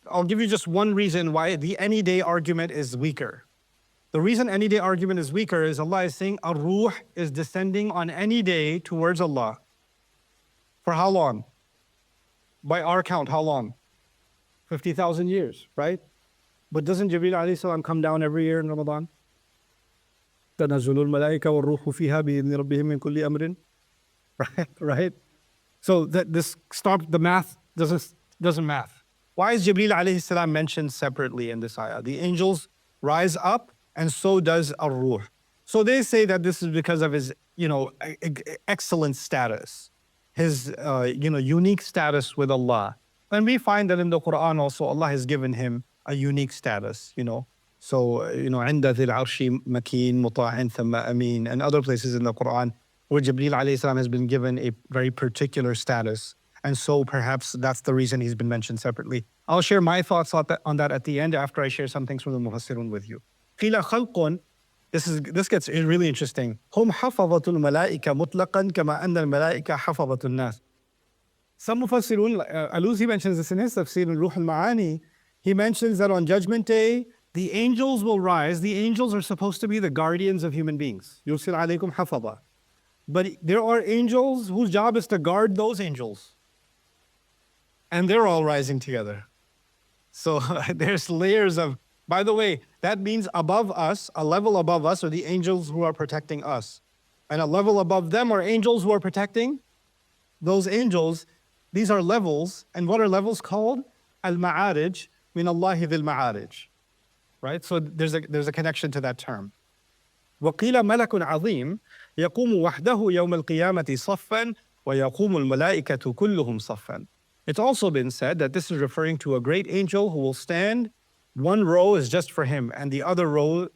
I'll give you just one reason why the any day argument is weaker. The reason any day argument is weaker is Allah is saying Ar-Ruh is descending on any day towards Allah. For how long? By our count, how long? 50,000 years, right? But doesn't Jibreel alayhi salam come down every year in Ramadan? تنزل الملائكة والروح فيها بإذن ربهم من كل أمر. Right? So that this the math doesn't math. Why is Jibreel alayhi salam mentioned separately in this ayah? The angels rise up and so does Ar-Ruh. So they say that this is because of his, excellent status, his, unique status with Allah. And we find that in the Qur'an also, Allah has given him a unique status, So, عند ذي العرش مكين مطاع ثم أمين, and other places in the Qur'an where Jibreel alayhi salam has been given a very particular status. And so perhaps that's the reason he's been mentioned separately. I'll share my thoughts on that at the end after I share some things from the Mufassirun with you. قِيلَ خَلْقٌ, this gets really interesting. هُمْ حَفَظَةُ الْمَلَائِكَةِ مُطْلَقًا كَمَا أَنَّ الْمَلَائِكَةَ حَفَظَةُ النَّاسِ. Some Mufassirun, Alusi mentions this in his tafsir in Ruh al-Ma'ani. He mentions that on Judgment Day, the angels will rise. The angels are supposed to be the guardians of human beings. يُرْسِلْ عَلَيْكُمْ حَفَظًا. But there are angels whose job is to guard those angels. And they're all rising together. So there's layers of, by the way, that means above us, a level above us are the angels who are protecting us. And a level above them are angels who are protecting those angels. These are levels. And what are levels called? Al-Ma'arij, min Allahi dhil Ma'arij. Right? So there's a connection to that term. وَقِيلَ مَلَكٌ عَظِيمٌ يَقُومُ وَحْدَهُ يَوْمَ الْقِيَامَةِ صَفًّا وَيَقُومُ الْمَلَائِكَةُ كُلُّهُمْ صَفًّا. It's also been said that this is referring to a great angel who will stand. One row is just for him, and the other rows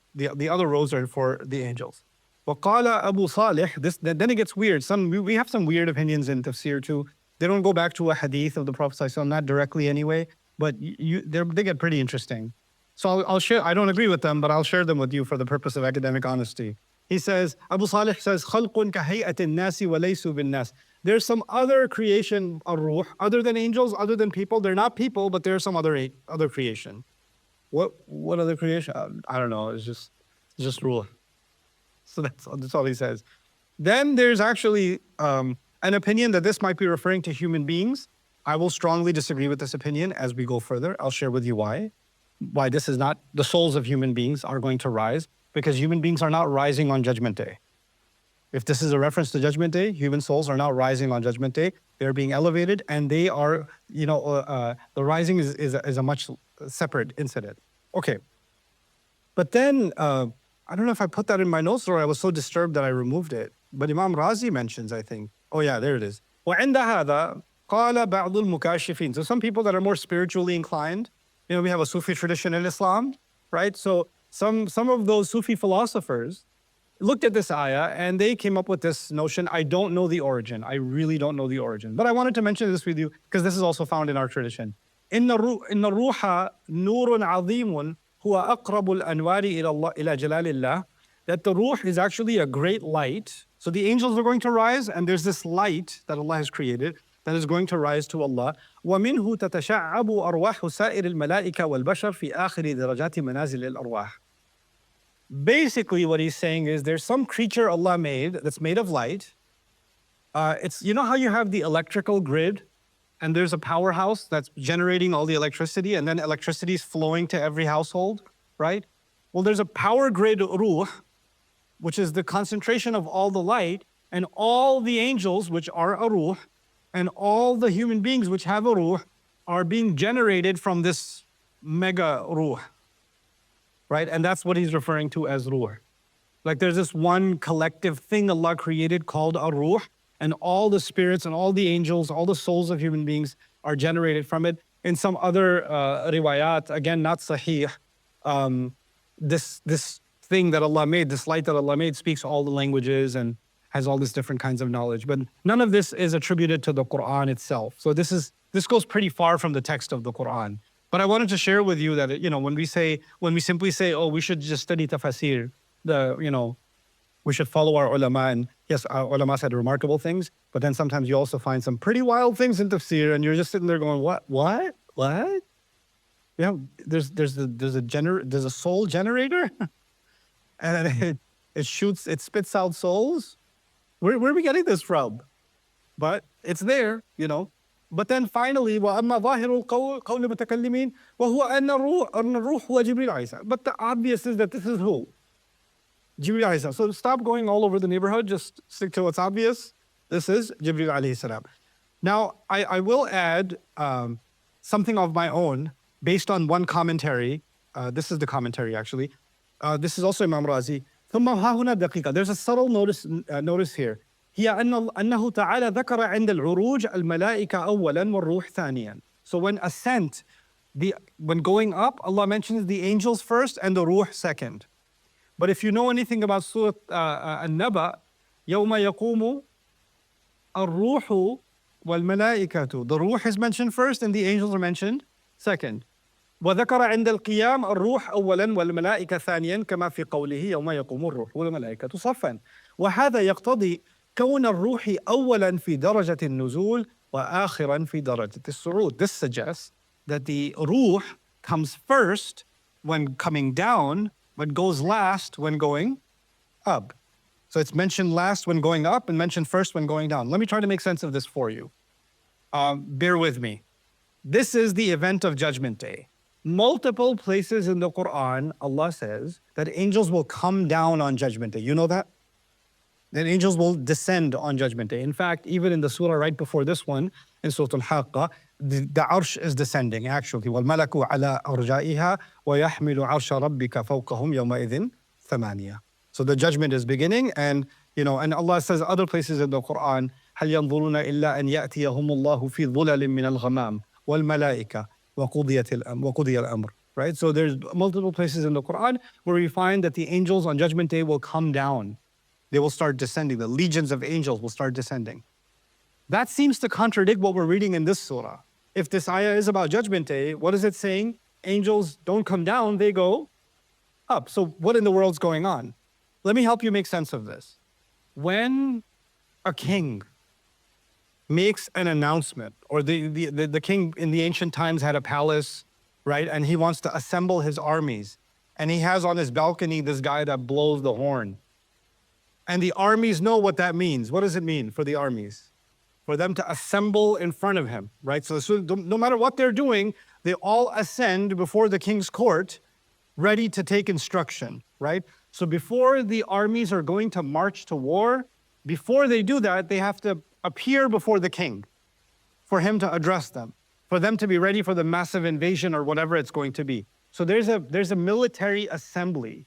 are for the angels. وَقَالَ أَبُو صَالِحٍ, then it gets weird. We have some weird opinions in tafsir too. They don't go back to a hadith of the Prophet ﷺ, not directly anyway, but they get pretty interesting. So I'll share, I don't agree with them, but I'll share them with you for the purpose of academic honesty. He says, Abu Salih says, خَلْقٌ كَهَيْئَةِ النَّاسِ وَلَيْسُوا بِالنَّاسِ. There's some other creation, Ar-Ruh, other than angels, other than people. They're not people, but there's some other creation. What other creation? I don't know, it's just Ruh. So that's all he says. Then there's actually an opinion that this might be referring to human beings. I will strongly disagree with this opinion as we go further. I'll share with you why this is not, the souls of human beings are going to rise, because human beings are not rising on Judgment Day. If this is a reference to Judgment Day, human souls are not rising on Judgment Day. They're being elevated, and they are, the rising is a much separate incident. Okay. But then, I don't know if I put that in my notes or I was so disturbed that I removed it. But Imam Razi mentions, I think, oh yeah, there it is. وَعِنْدَ هَذَا قَالَ بَعْضُ الْمُكَاشِفِينَ. So some people that are more spiritually inclined, we have a Sufi tradition in Islam, right? So some of those Sufi philosophers looked at this ayah and they came up with this notion. I don't know the origin. I really don't know the origin. But I wanted to mention this with you because this is also found in our tradition. إِنَّ الرُّوحَ نُورٌ عَظِيمٌ هُوَ أَقْرَبُ الْأَنْوَارِ إِلَى جَلَالِ اللَّهِ. That the ruh is actually a great light. So the angels are going to rise, and there's this light that Allah has created that is going to rise to Allah. وَمِنْهُ تَتَشَعَّبُ أَرْوَاحُ سَائِرِ الْمَلَائِكَةِ وَالْبَشَرِ فِي آخِرِ دَرَجَاتِ مَنَازِلِ الْأَرْوَاحِ. Basically what he's saying is there's some creature Allah made that's made of light. It's, how you have the electrical grid and there's a powerhouse that's generating all the electricity and then electricity is flowing to every household, right? Well, there's a power grid ruh, which is the concentration of all the light, and all the angels, which are a ruh, and all the human beings which have a ruh are being generated from this mega ruh, right? And that's what he's referring to as ruh. Like there's this one collective thing Allah created called a ruh, and all the spirits and all the angels, all the souls of human beings are generated from it. In some other riwayat, again, not sahih, this thing that Allah made, this light that Allah made, speaks all the languages and has all these different kinds of knowledge. But none of this is attributed to the Qur'an itself. So this goes pretty far from the text of the Qur'an. But I wanted to share with you that, when we simply say, oh, we should just study tafsir, we should follow our ulama. And yes, our ulama said remarkable things, but then sometimes you also find some pretty wild things in tafsir and you're just sitting there going, what? You know, there's a soul generator, and it spits out souls. Where are we getting this from? But it's there, you know. But then finally, وَأَمَّا ظَاهِرُ الْقَوْلِ الْمُتَكَلِّمِينَ وَهُوَ أَنَّ الرُّوحُ وَجِبْرِيلُ عَلَيْهِ. But the obvious is that this is who? Jibreel alayhi salam. So stop going all over the neighborhood, just stick to what's obvious. This is Jibreel alayhi salam. Now, I will add something of my own based on one commentary. This is the commentary, actually. This is also Imam Razi. ثم ها هنا دقيقة. There's a subtle notice here. هي أنه تعالى ذكر عند العروج الملائكة أولا والروح ثانيا. So when ascent, when going up, Allah mentions the angels first and the ruh second. But if you know anything about Surah An-Naba, يوم يقوم الروح والملائكة. The ruh is mentioned first and the angels are mentioned second. وذكر عند القيام الروح أولا والملائكة ثانيا كما في قوله يوم يقوم الروح والملائكة صفا. وهذا يقتضي كون الروح أولا في درجة النزول وآخرا في درجة الصعود. This suggests that the ruh comes first when coming down, but goes last when going up. So it's mentioned last when going up and mentioned first when going down. Let me try to make sense of this for you. Bear with me. This is the event of Judgment Day. Multiple places in the Qur'an, Allah says that angels will come down on Judgment Day. You know that? That angels will descend on Judgment Day. In fact, even in the surah right before this one, in Surah Al-Haqqa, the arsh is descending actually. وَالْمَلَكُ عَلَىٰ أَرْجَائِهَا وَيَحْمِلُ عَرْشَ رَبِّكَ فَوْقَهُمْ يَوْمَئِذٍ ثَمَانِيَةٌ. So the judgment is beginning, and and Allah says other places in the Quran, هَلْ يَنظُرُونَ إِلَّا أَنْ يَأْتِيَهُمُ اللَّهُ فِي ظُلَلٍ مِّنَ الْغَمَامِ وَالْمَلَائِكَةُ وَقُضِيَ الْأَمْرُ. Right? So there's multiple places in the Quran where we find that the angels on Judgment Day will come down. They will start descending. The legions of angels will start descending. That seems to contradict what we're reading in this surah. If this ayah is about Judgment Day, what is it saying? Angels don't come down, they go up. So what in the world's going on? Let me help you make sense of this. When a king makes an announcement, or the king in the ancient times had a palace, right? And he wants to assemble his armies. And he has on his balcony this guy that blows the horn. And the armies know what that means. What does it mean for the armies? For them to assemble in front of him, right? So no matter what they're doing, they all ascend before the king's court, ready to take instruction, right? So before the armies are going to march to war, before they do that, they have to appear before the king for him to address them, for them to be ready for the massive invasion or whatever it's going to be. So there's a military assembly.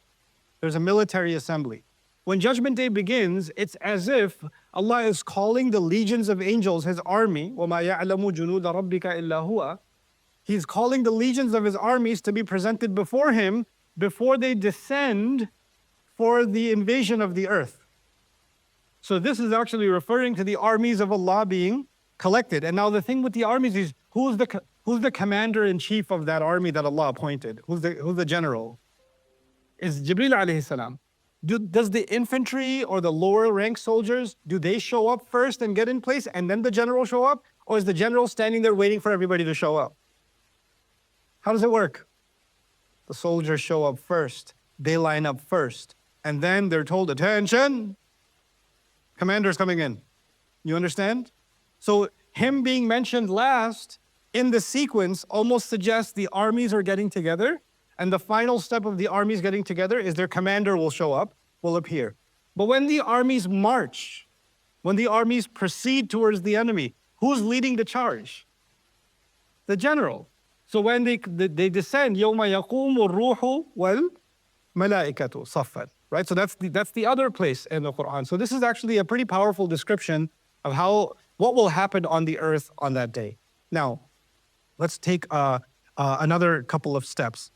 There's a military assembly. When Judgment Day begins, it's as if Allah is calling the legions of angels, His army. وَمَا يَعْلَمُ جُنُودَ رَبِّكَ إِلَّا هُوَ. He's calling the legions of His armies to be presented before Him before they descend for the invasion of the earth. So this is actually referring to the armies of Allah being collected. And now the thing with the armies is, who's the commander-in-chief of that army that Allah appointed? Who's the general? It's Jibreel alayhi salam. Does the infantry or the lower rank soldiers, do they show up first and get in place and then the general show up? Or is the general standing there waiting for everybody to show up? How does it work? The soldiers show up first. They line up first. And then they're told, attention, commander's coming in. You understand? So him being mentioned last in the sequence almost suggests the armies are getting together. And the final step of the armies getting together is their commander will show up, will appear. But when the armies march, when the armies proceed towards the enemy, who's leading the charge? The general. So when they descend, يَوْمَ يَقُومُ الرُّوحُ وَالْمَلَائِكَةُ صَفًّا. Right? So that's the other place in the Quran. So this is actually a pretty powerful description of what will happen on the earth on that day. Now, let's take another couple of steps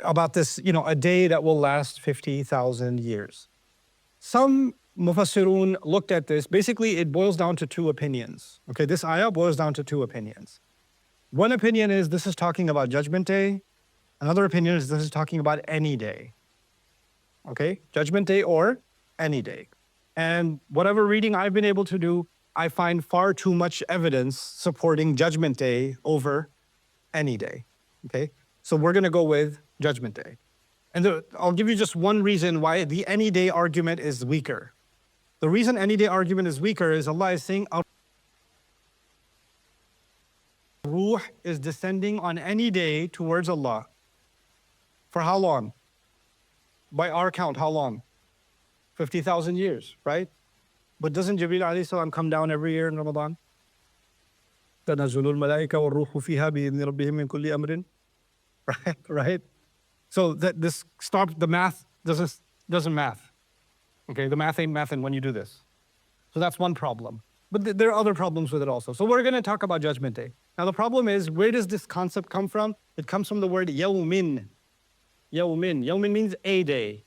about this, a day that will last 50,000 years. Some Mufassirun looked at this. Basically, it boils down to two opinions. Okay, this ayah boils down to two opinions. One opinion is this is talking about Judgment Day. Another opinion is this is talking about any day. Okay, Judgment Day or any day. And whatever reading I've been able to do, I find far too much evidence supporting Judgment Day over any day. Okay. So we're going to go with Judgment Day. And I'll give you just one reason why the any day argument is weaker. The reason any day argument is weaker is Allah is saying, Ruh is descending on any day towards Allah. For how long? By our count, how long? 50,000 years, right? But doesn't Jibreel alayhi salam come down every year in Ramadan? تنزل الملائكة والروح فيها بإذن ربهم من كل أمر. Right? So that this stop the math doesn't math. Okay, the math ain't mathing when you do this. So that's one problem. But there are other problems with it also. So we're going to talk about Judgment Day. Now the problem is, where does this concept come from? It comes from the word yawmin. Yawmin. Yawmin means a day.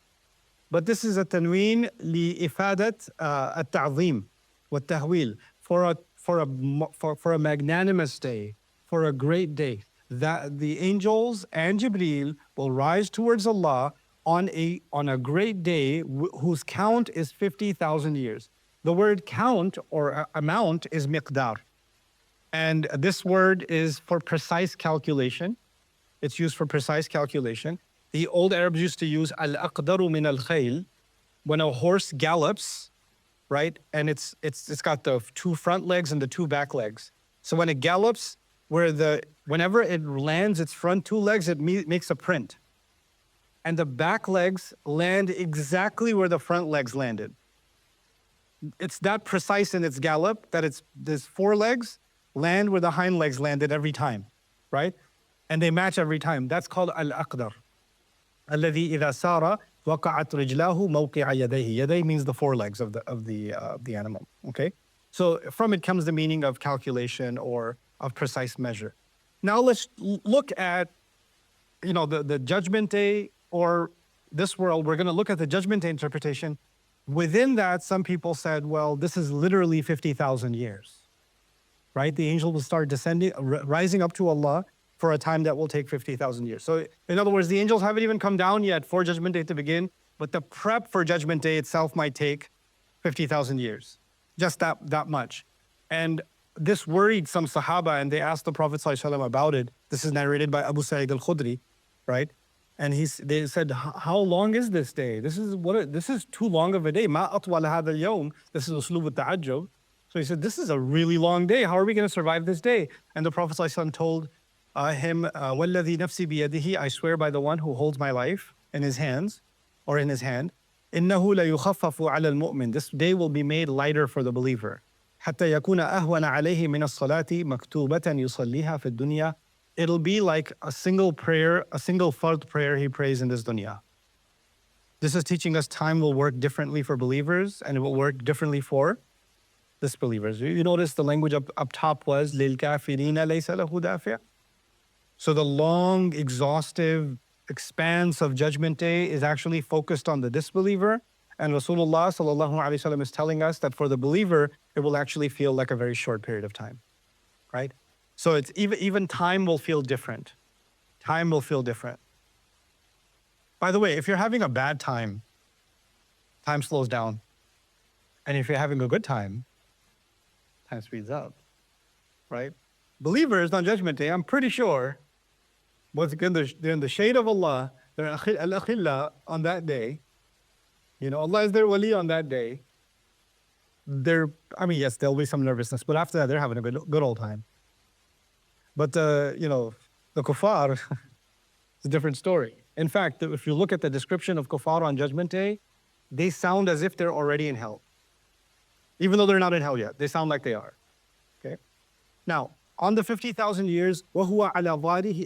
But this is a tanween لإفادة التعظيم والتهويل, for a magnanimous day, for a great day, that the angels and Jibreel will rise towards Allah on a great day whose count is 50,000 years. The word count or amount is miqdar. And this word is for precise calculation. It's used for precise calculation. The old Arabs used to use al-aqdaru min al-khayl. When a horse gallops, right? And it's got the two front legs and the two back legs. So when it gallops, whenever it lands its front two legs, it makes a print. And the back legs land exactly where the front legs landed. It's that precise in its gallop that there's four legs land where the hind legs landed every time, right? And they match every time. That's called al-aqdar. الذي إذا سار وقعت رجلاه موقع يديه. يديه means the four legs of the animal. Okay, so from it comes the meaning of calculation or of precise measure. Now let's look at, the Judgment Day or this world. We're going to look at the Judgment Day interpretation. Within that, some people said, well, this is literally 50,000 years, right? The angel will start descending, rising up to Allah for a time that will take 50,000 years. So in other words, the angels haven't even come down yet for Judgment Day to begin, but the prep for Judgment Day itself might take 50,000 years, just that much. And this worried some Sahaba, and they asked the Prophet ﷺ about it. This is narrated by Abu Sa'id al-Khudri, right? And they said, how long is this day? This is too long of a day. Ma atwal hadha al-yawm. This is uslub al-ta'ajjub. So he said, this is a really long day. How are we going to survive this day? And the Prophet ﷺ told him, وَالَّذِي نَفْسِي بِيَدِهِ, I swear by the one who holds my life in his hands, or in his hand, إِنَّهُ لَيُخَفَّفُ عَلَى الْمُؤْمِنِ, this day will be made lighter for the believer. حَتَّى يَكُونَ أَهْوَنَ عَلَيْهِ مِنَ الصَّلَاةِ مَكْتُوبَةً يُصَلِّيهَا فِي الدُّنْيَا. It'll be like a single prayer, a single fard prayer he prays in this dunya. This is teaching us time will work differently for believers, and it will work differently for disbelievers. You notice the language up top was لِلْكَافِرِينَ لَيْسَ لَهُ دَافِعٌ. So the long, exhaustive expanse of Judgment Day is actually focused on the disbeliever. And Rasulullah sallallahu alaihi wasallam is telling us that for the believer, it will actually feel like a very short period of time, right? So it's even time will feel different. Time will feel different. By the way, if you're having a bad time, time slows down. And if you're having a good time speeds up, right? Believers on Judgment Day, I'm pretty sure, they're in the shade of Allah, they're al-akhillah on that day. Allah is their wali on that day. Yes, there'll be some nervousness, but after that, they're having a good old time. But, the kuffar, it's a different story. In fact, if you look at the description of kuffar on Judgment Day, they sound as if they're already in hell. Even though they're not in hell yet, they sound like they are. Okay? Now, on the 50,000 years, وَهُوَ عَلَى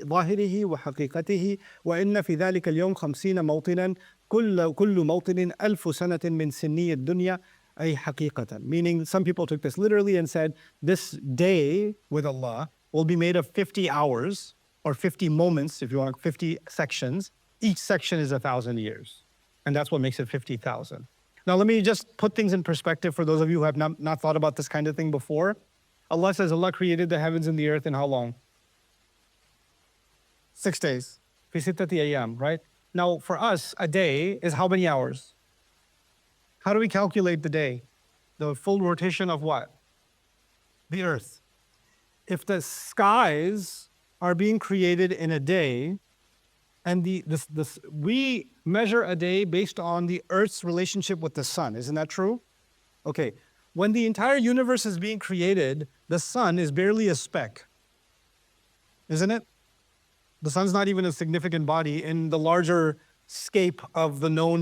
ظَاهِرِهِ وَحَقِيقَتِهِ وَإِنَّ فِي ذَلِكَ الْيَوْمِ 50 مَوْطِنًا كُلُّ مَوْطِنٍ أَلْفُ سَنَةٍ مِّن سِنِّيِ الدُّنْيَا أي حَقِيقَةً. Meaning, some people took this literally and said, this day with Allah will be made of 50 hours, or 50 moments, if you want, 50 sections. Each section is 1,000 years. And that's what makes it 50,000. Now, let me just put things in perspective for those of you who have not thought about this kind of thing before. Allah says Allah created the heavens and the earth in how long? 6 days. Fi sittati ayyam, right? Now, for us, a day is how many hours? How do we calculate the day? The full rotation of what? The earth. If the skies are being created in a day, And we measure a day based on the Earth's relationship with the sun. Isn't that true? Okay. When the entire universe is being created, the sun is barely a speck, isn't it? The sun's not even a significant body in the larger scape of the known,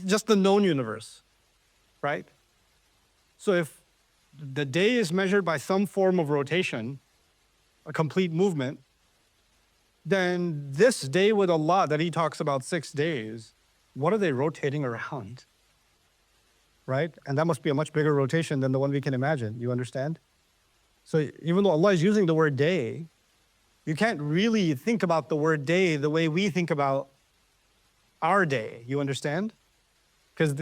just the known universe, right? So if the day is measured by some form of rotation, a complete movement, then this day with Allah that he talks about 6 days, what are they rotating around? Right? And that must be a much bigger rotation than the one we can imagine. You understand? So even though Allah is using the word day, you can't really think about the word day the way we think about our day. You understand? Because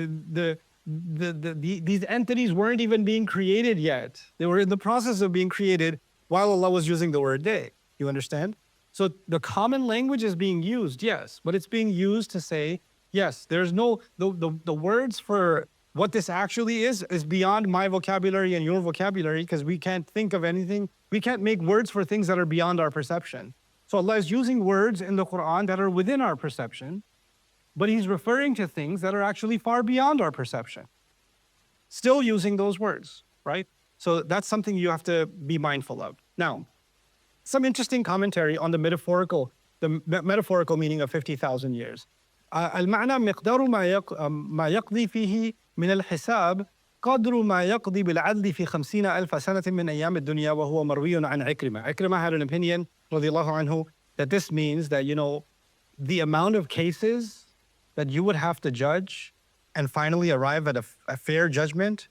these entities weren't even being created yet. They were in the process of being created while Allah was using the word day. You understand? So the common language is being used, yes, but it's being used to say, yes, there's no, the words for what this actually is beyond my vocabulary and your vocabulary, because we can't think of anything. We can't make words for things that are beyond our perception. So Allah is using words in the Qur'an that are within our perception, but he's referring to things that are actually far beyond our perception. Still using those words, right? So that's something you have to be mindful of. Now, some interesting commentary on the metaphorical meaning of 50,000 years. المعنى مقدار ما يقضي فيه من الحساب قدر ما يقضي بالعدل في 50,000 سنة من أيام الدنيا وهو مروي عن عكرمة. Ikrimah had an opinion, رضي الله عنه, that this means that, the amount of cases that you would have to judge and finally arrive at a fair judgment,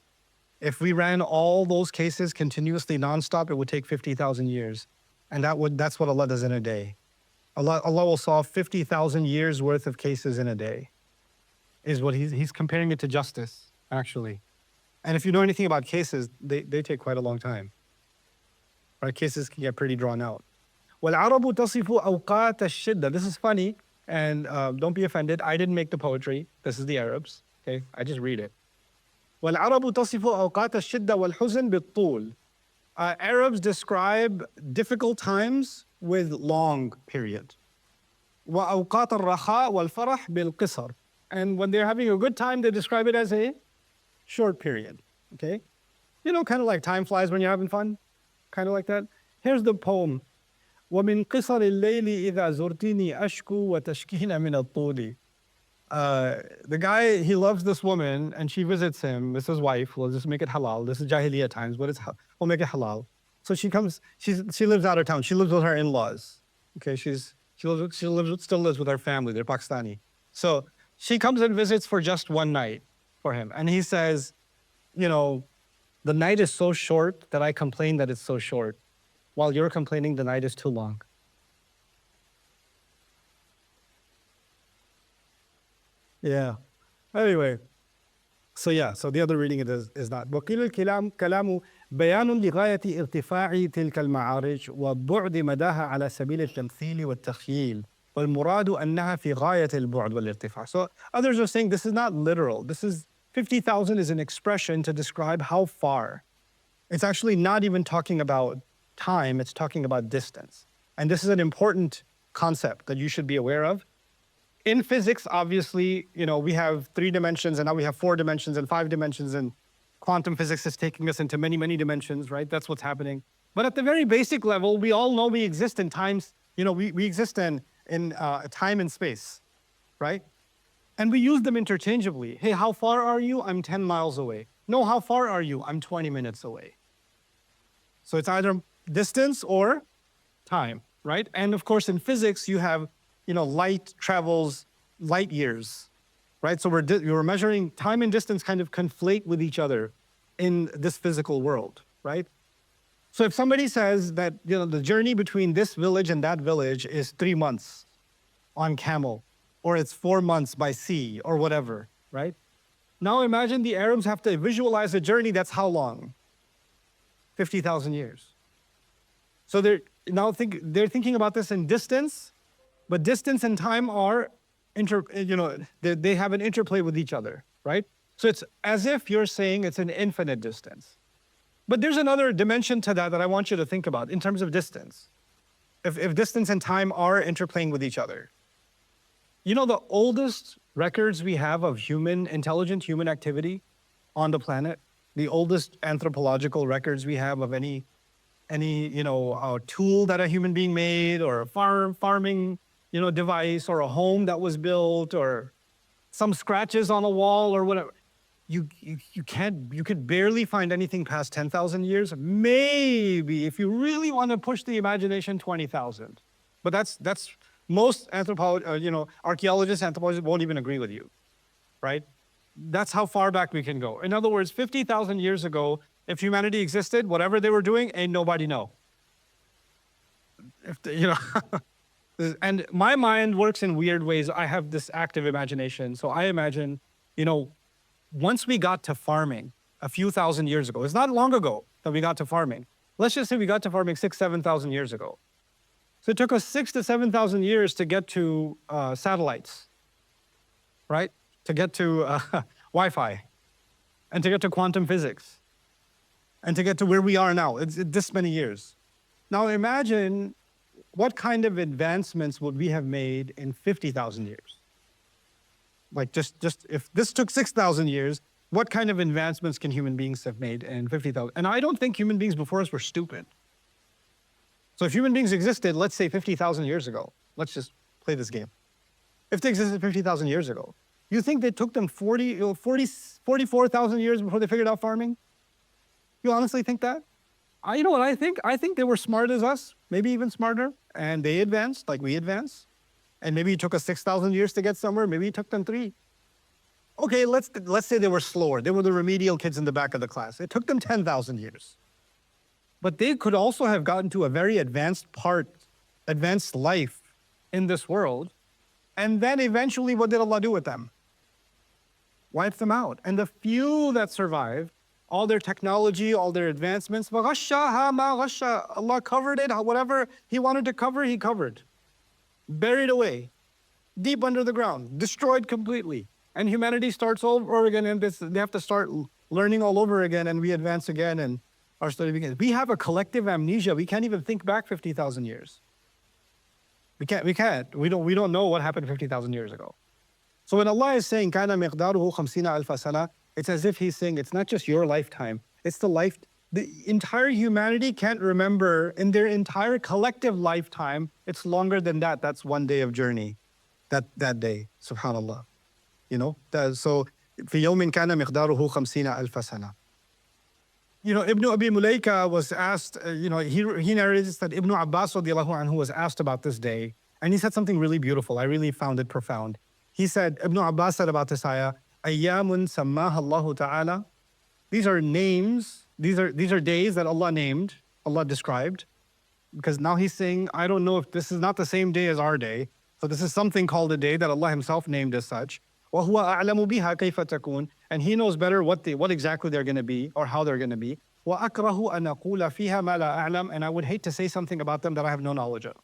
if we ran all those cases continuously nonstop, it would take 50,000 years. And that's what Allah does in a day. Allah will solve 50,000 years worth of cases in a day, is what he's comparing it to justice, actually. And if you know anything about cases, they take quite a long time. Right? Cases can get pretty drawn out. وَالْعَرَبُ تَصِفُ أَوْقَاتَ الشِّدَّةِ. This is funny, and don't be offended. I didn't make the poetry. This is the Arabs. Okay? I just read it. وَالْعَرَبُ تَصِفُ أَوْقَاتَ الشِّدَّةِ وَالْحُزْنِ بِالطُّولِ. Arabs describe difficult times with long period. وَأَوْقَاتَ الرَّخَاءِ وَالْفَرَحِ بِالْقِصَرِ. And when they're having a good time, they describe it as a short period. Okay? Kind of like time flies when you're having fun. Kind of like that. Here's the poem. وَمِنْ قِصَرِ اللَّيْلِ إِذَا زُرْتِنِي أَشْكُو وَتَشْكِينَ مِنَ الطُّولِ. The guy, he loves this woman and she visits him. This is his wife. We'll just make it halal. This is Jahiliyyah times, but we'll make it halal. So she comes, she lives out of town. She lives with her in-laws. Okay, she still lives with her family. They're Pakistani. So she comes and visits for just one night for him. And he says, the night is so short that I complain that it's so short, while you're complaining the night is too long. Yeah. Anyway, so the other reading is not. وقيل الكلام بيان لغاية ارتفاع تلك المعارج وبعد مداها على سبيل التمثيل والتخييل والمراد أنها في غاية البعد والارتفاع. So others are saying this is not literal. This is 50,000 is an expression to describe how far. It's actually not even talking about time. It's talking about distance. And this is an important concept that you should be aware of. In physics, obviously, we have 3 dimensions and now we have 4 dimensions and 5 dimensions, and quantum physics is taking us into many, many dimensions, right? That's what's happening. But at the very basic level, we all know we exist in times, we exist in time and space, right? And we use them interchangeably. Hey, how far are you? I'm 10 miles away. No, how far are you? I'm 20 minutes away. So it's either distance or time, right? And of course, in physics, you have light travels light years, right? So we're measuring time and distance kind of conflate with each other in this physical world, right? So if somebody says that, the journey between this village and that village is 3 months on camel, or it's 4 months by sea, or whatever, right? Now imagine the Arabs have to visualize a journey that's how long? 50,000 years. So they're thinking about this in distance, but distance and time are, they have an interplay with each other, right? So it's as if you're saying it's an infinite distance. But there's another dimension to that I want you to think about in terms of distance. If distance and time are interplaying with each other. You know, the oldest records we have of intelligent human activity on the planet, the oldest anthropological records we have of any tool that a human being made, or a farming device, or a home that was built, or some scratches on a wall or whatever. You could barely find anything past 10,000 years. Maybe if you really want to push the imagination, 20,000. But that's most archaeologists, anthropologists won't even agree with you, right? That's how far back we can go. In other words, 50,000 years ago, if humanity existed, whatever they were doing, ain't nobody know. And my mind works in weird ways. I have this active imagination. So I imagine, once we got to farming a few thousand years ago, it's not long ago that we got to farming. Let's just say we got to farming 6,000, 7,000 years ago. So it took us 6,000 to 7,000 years to get to satellites, right? To get to Wi-Fi, and to get to quantum physics, and to get to where we are now. It's this many years. Now imagine what kind of advancements would we have made in 50,000 years? Like just if this took 6,000 years, what kind of advancements can human beings have made in 50,000? And I don't think human beings before us were stupid. So if human beings existed, let's say 50,000 years ago, let's just play this game. If they existed 50,000 years ago, you think it took them 44,000 years before they figured out farming? You honestly think that? You know what I think? I think they were smart as us, maybe even smarter, and they advanced like we advanced. And maybe it took us 6,000 years to get somewhere. Maybe it took them 3. Okay, let's say they were slower. They were the remedial kids in the back of the class. It took them 10,000 years. But they could also have gotten to a very advanced life in this world. And then eventually, what did Allah do with them? Wiped them out. And the few that survived, all their technology, all their advancements, Allah covered it. Whatever He wanted to cover, He covered. Buried away, deep under the ground, destroyed completely. And humanity starts all over again, and they have to start learning all over again, and we advance again, and our study begins. We have a collective amnesia. We can't even think back 50,000 years. We can't. We don't know what happened 50,000 years ago. So when Allah is saying, "Kana miqdaruhu 50 alf sana," it's as if He's saying, it's not just your lifetime. It's the entire humanity can't remember in their entire collective lifetime. It's longer than that. That's one day of journey. That day, subhanallah. So في يوم كان مقداره 50 ألف سنة. Ibn Abi Mulaika was asked, he narrates that Ibn Abbas radiallahu anhu was asked about this day, and he said something really beautiful. I really found it profound. He said, Ibn Abbas said about this ayah, "Ayyamun sammaha Allahu ta'ala." These are names, these are days that Allah named, Allah described, because now He's saying, I don't know if this is not the same day as our day, so this is something called a day that Allah Himself named as such. وَهُوَ أَعْلَمُ بِهَا كَيْفَ تَكُونَ, and He knows better what exactly they're going to be or how they're going to be. وَأَكْرَهُ أَنْ أَقُولَ فِيهَا مَا لَا أَعْلَمُ, and I would hate to say something about them that I have no knowledge of.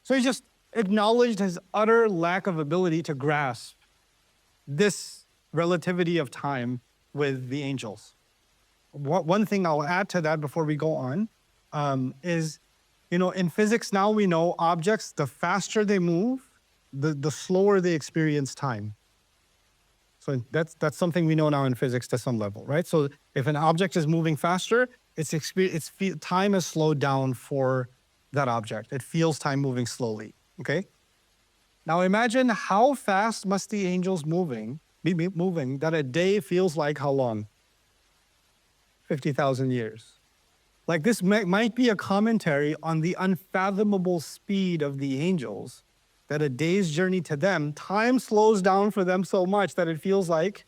So He just acknowledged His utter lack of ability to grasp this relativity of time with the angels. One thing I'll add to that before we go on is, in physics now we know objects, the faster they move, the slower they experience time. So that's something we know now in physics to some level, right? So if an object is moving faster, time is slowed down for that object. It feels time moving slowly, okay? Now imagine how fast must the angels be moving that a day feels like how long? 50,000 years. Like this might be a commentary on the unfathomable speed of the angels, that a day's journey to them, time slows down for them so much that it feels like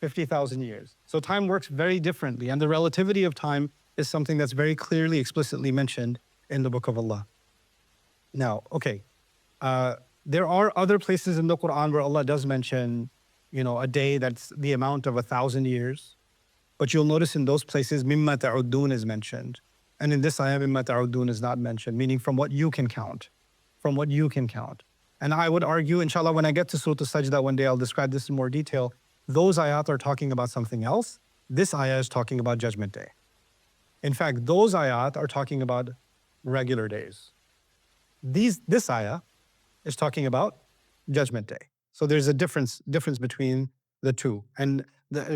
50,000 years. So time works very differently, and the relativity of time is something that's very clearly, explicitly mentioned in the Book of Allah. Now, okay, there are other places in the Qur'an where Allah does mention, a day that's the amount of 1,000 years. But you'll notice in those places, mimma ta'uddun is mentioned. And in this ayah, mimma ta'uddun is not mentioned, meaning from what you can count. From what you can count. And I would argue, inshallah, when I get to Surah Al-Sajdah one day, I'll describe this in more detail. Those ayat are talking about something else. This ayah is talking about Judgment Day. In fact, those ayat are talking about regular days. This ayah is talking about Judgment Day. So there's a difference between the two. And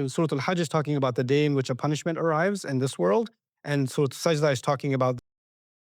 Surah Al-Hajj is talking about the day in which a punishment arrives in this world, and Surah Sajda is talking about